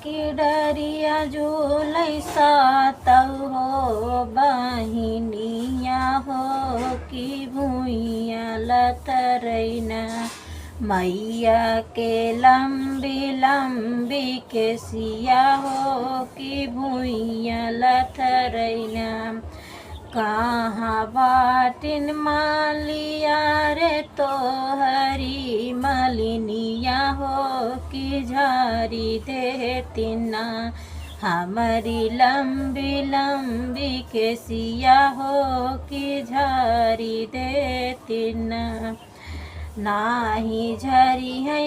की डरिया झूलै सातौ हो बहिनिया हो कि भुइया लतरैना मैया के लंबी लंबी केसिया हो कि भुइया लतरैना कहाँ बाटिन मालिया रे तोहरी मलिनिया हो कि झारी देतिना हमारी लंबी लंबी केसिया हो कि झारी देतिना नाही झरी है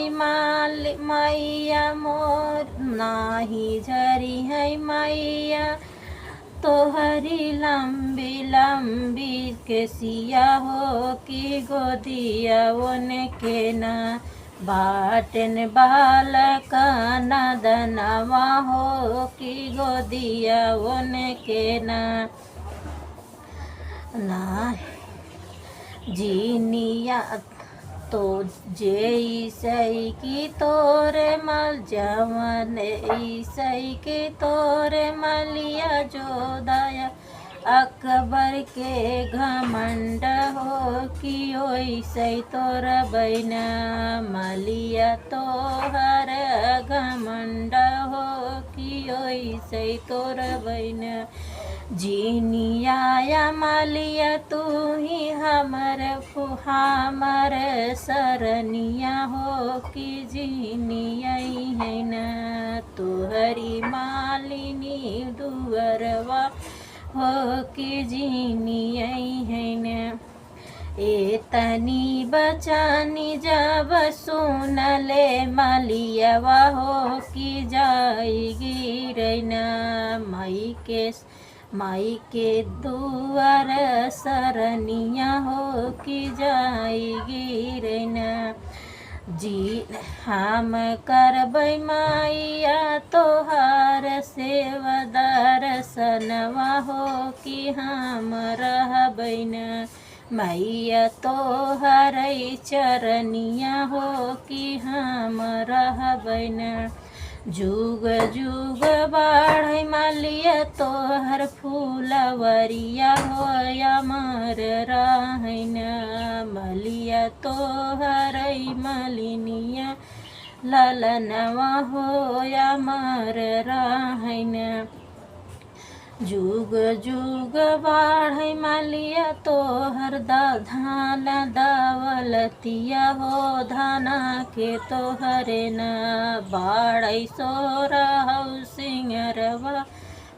मैया मोर नाही झरी है मैया तोहरी लंबी लंबी केसिया हो कि गोदिया उनके ना बाटन बालक नदनवा हो कि गोदिया उनके ना जीनिया तो जैसई की तोरे मल जवन ऐसई के तोरे मलिया जोदाया अकबर के घमंड हो कि ओइसै तोर बैना मलिया तोहर घमंड हो कि ओइसै तोर बैना जीनिया मलिया तू ही हमर फुहामर सरनिया हो कि जीनिया है न तुहरी मालिनी दुअरवा हो कि जीनिया है न एतनी बचानी जब सुनले मलियावा हो कि जाएगी रैना माई के दुआर सरनिया हो कि जाएगी रैना जी हम करबै मैया तोहार सेवा दर्शनवा हो कि हम रहबै न मैया तोहर चरनिया हो कि हम रहबै न जुग जुग बाढ़ मलिया तोहर फूलवरिया हो अमर रहन मलिया तोहर मलिनिया ललनवा हो अमर रहन जुग जुग बाढ़ मलिया तोहर धान दावलतिया हो धाना के तोहरे न बाढ़ सोरा हो सिंगरवा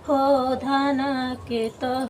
हो धाना के तो